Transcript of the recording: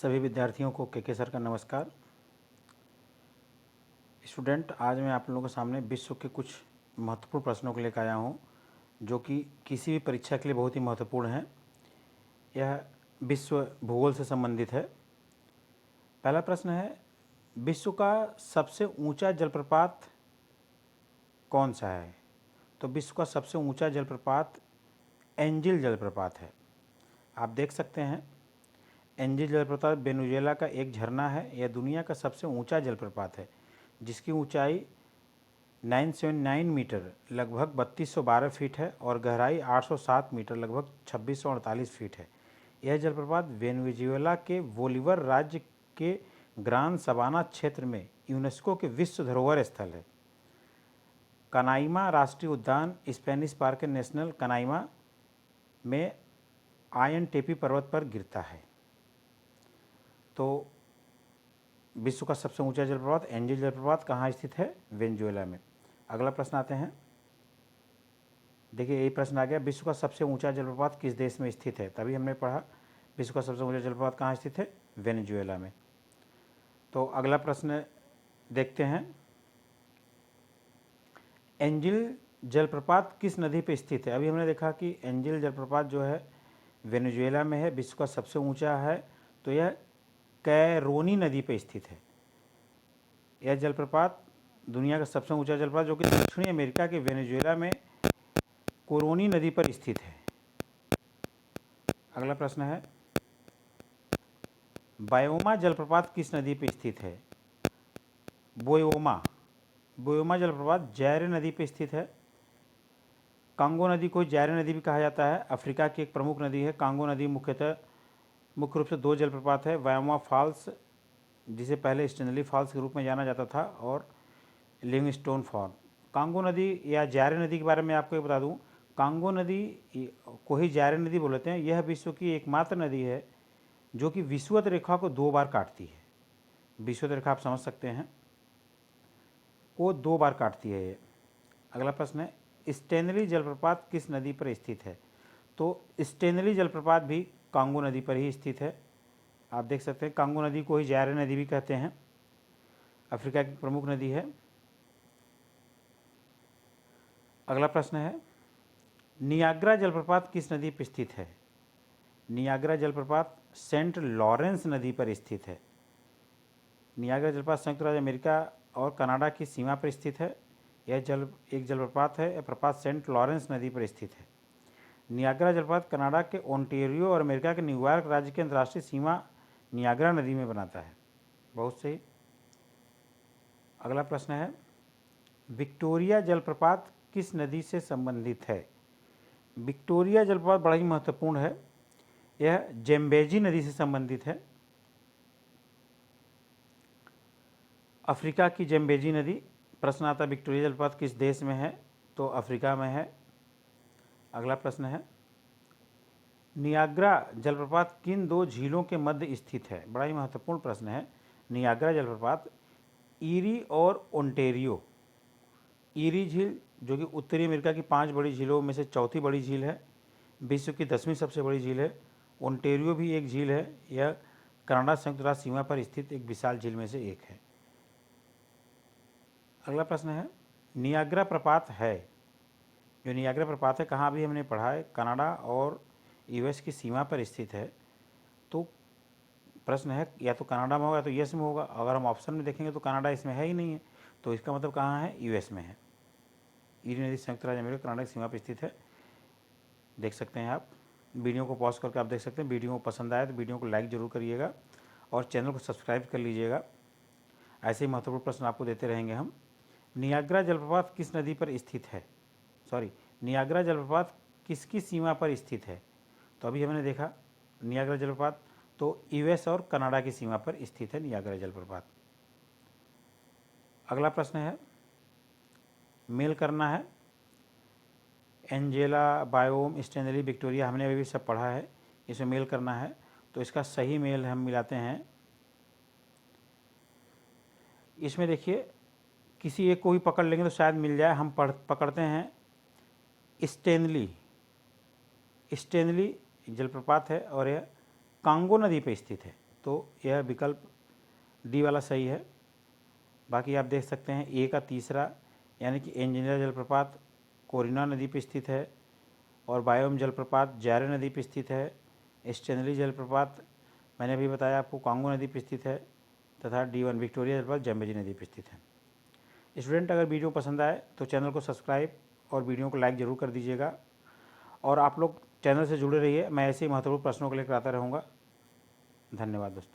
सभी विद्यार्थियों को के सर का नमस्कार। स्टूडेंट, आज मैं आप लोगों के सामने विश्व के कुछ महत्वपूर्ण प्रश्नों को लेकर आया हूं, जो कि किसी भी परीक्षा के लिए बहुत ही महत्वपूर्ण है। यह विश्व भूगोल से संबंधित है। पहला प्रश्न है, विश्व का सबसे ऊंचा जलप्रपात कौन सा है? तो विश्व का सबसे ऊंचा जलप्रपात एंजिल जलप्रपात है। आप देख सकते हैं, एंजिल जलप्रपात वेनेजुएला का एक झरना है। यह दुनिया का सबसे ऊंचा जलप्रपात है, जिसकी ऊंचाई 979 मीटर लगभग 3212 फीट है और गहराई 807 मीटर लगभग 2648 फीट है। यह जलप्रपात वेनेजुएला के बोलीवर राज्य के ग्रान सबाना क्षेत्र में यूनेस्को के विश्व धरोहर स्थल है। कनाइमा राष्ट्रीय उद्यान स्पेनिश पार्क नेशनल कनाइमा में आयनटेपी पर्वत पर गिरता है। तो विश्व का सबसे ऊंचा जलप्रपात एंजिल जलप्रपात कहाँ स्थित है? वेनेजुएला में। अगला प्रश्न आते हैं। देखिए, यही प्रश्न आ गया, विश्व का सबसे ऊंचा जलप्रपात किस देश में स्थित है? तभी हमने पढ़ा विश्व का सबसे ऊंचा जलप्रपात कहाँ स्थित है? वेनेजुएला में। तो अगला प्रश्न देखते हैं, एंजिल जलप्रपात किस नदी पर स्थित है? अभी हमने देखा कि एंजिल जलप्रपात जो है वेनेजुएला में है, विश्व का सबसे ऊंचा है। तो यह कैरोनी नदी पर स्थित है। यह जलप्रपात दुनिया का सबसे ऊंचा जलप्रपात, जो कि दक्षिणी अमेरिका के वेनेजुएला में कोरोनी नदी पर स्थित है। अगला प्रश्न है, बायोमा जलप्रपात किस नदी पर स्थित है? बोयोमा जलप्रपात जैरे नदी पर स्थित है। कांगो नदी को जैरे नदी भी कहा जाता है। अफ्रीका की एक प्रमुख नदी है। कांगो नदी मुख्य रूप से दो जलप्रपात है, बायोमा फॉल्स, जिसे पहले स्टेनली फॉल्स के रूप में जाना जाता था, और लिविंगस्टोन फॉल। कांगो नदी या जैरे नदी के बारे में आपको ये बता दूं, कांगो नदी को ही जैरे नदी बोलते हैं। यह विश्व की एकमात्र नदी है जो कि विषुवत रेखा को 2 बार काटती है। विषुवत रेखा आप समझ सकते हैं, वो 2 बार काटती है ये। अगला प्रश्न है, स्टेनली जलप्रपात किस नदी पर स्थित है? तो स्टेनली जलप्रपात भी कांगो नदी पर ही स्थित है। आप देख सकते हैं, कांगो नदी को ही जैरे नदी भी कहते हैं। अफ्रीका की प्रमुख नदी है। अगला प्रश्न है, नियाग्रा जलप्रपात किस नदी पर स्थित है? नियाग्रा जलप्रपात सेंट लॉरेंस नदी पर स्थित है। नियाग्रा जलप्रपात संयुक्त राज्य अमेरिका और कनाडा की सीमा पर स्थित है। यह एक जलप्रपात है। यह प्रपात सेंट लॉरेंस नदी पर स्थित है। नियाग्रा जलप्रपात कनाडा के ओंटारियो और अमेरिका के न्यूयॉर्क राज्य की अंतर्राष्ट्रीय सीमा नियाग्रा नदी में बनाता है। बहुत सही। अगला प्रश्न है, विक्टोरिया जलप्रपात किस नदी से संबंधित है? विक्टोरिया जलप्रपात बड़ा ही महत्वपूर्ण है। यह जेम्बेजी नदी से संबंधित है। अफ्रीका की जेम्बेजी नदी। प्रश्न आता है, विक्टोरिया जलप्रपात किस देश में है? तो अफ्रीका में है। अगला प्रश्न है, नियाग्रा जलप्रपात किन 2 झीलों के मध्य स्थित है? बड़ा ही महत्वपूर्ण प्रश्न है। नियाग्रा जलप्रपात ईरी और ओंटारियो। ईरी झील जो कि उत्तरी अमेरिका की 5 बड़ी झीलों में से चौथी बड़ी झील है, विश्व की 10वीं सबसे बड़ी झील है। ओंटारियो भी एक झील है। यह कनाडा संयुक्त राज्य सीमा पर स्थित एक विशाल झील में से एक है। अगला प्रश्न है, नियाग्रा प्रपात है, जो नियाग्रा प्रपात है कहाँ? भी हमने पढ़ा है, कनाडा और यूएस की सीमा पर स्थित है। तो प्रश्न है, या तो कनाडा में होगा या तो यूएस में होगा। अगर हम ऑप्शन में देखेंगे तो कनाडा इसमें है ही नहीं है, तो इसका मतलब कहाँ है? यूएस में है। ईरी नदी संयुक्त राज्य अमेरिका कनाडा की सीमा पर स्थित है। देख सकते हैं आप। वीडियो को पॉज करके आप देख सकते हैं। वीडियो को पसंद आए तो वीडियो को लाइक जरूर करिएगा और चैनल को सब्सक्राइब कर लीजिएगा। ऐसे ही महत्वपूर्ण प्रश्न आपको देते रहेंगे हम। नियाग्रा जलप्रपात किस नदी पर स्थित है? नियाग्रा जलप्रपात किसकी सीमा पर स्थित है? तो अभी हमने देखा नियाग्रा जलप्रपात तो यूएस और कनाडा की सीमा पर स्थित है नियाग्रा जलप्रपात। अगला प्रश्न है, मेल करना है। एंजेला, बायोम, स्टेनली, विक्टोरिया हमने अभी भी सब पढ़ा है। इसमें मेल करना है, तो इसका सही मेल हम मिलाते हैं। इसमें देखिए, किसी एक को भी पकड़ लेंगे तो शायद मिल जाए। हम पकड़ते हैं स्टेनली जलप्रपात है और यह कांगो नदी पर स्थित है। तो यह विकल्प डी वाला सही है। बाकी आप देख सकते हैं ए का तीसरा यानी कि इंजीनियर जलप्रपात कोरिना नदी पर स्थित है, और बायोम जलप्रपात जारे नदी पर स्थित है। स्टेनली जलप्रपात मैंने अभी बताया आपको कांगो नदी पर स्थित है, तथा D1 विक्टोरिया जलप्रपात जम्बेजी नदी पर स्थित है। स्टूडेंट, अगर वीडियो पसंद आए तो चैनल को सब्सक्राइब और वीडियो को लाइक ज़रूर कर दीजिएगा, और आप लोग चैनल से जुड़े रहिए। मैं ऐसे ही महत्वपूर्ण प्रश्नों को लेकर आता रहूँगा। धन्यवाद दोस्तों।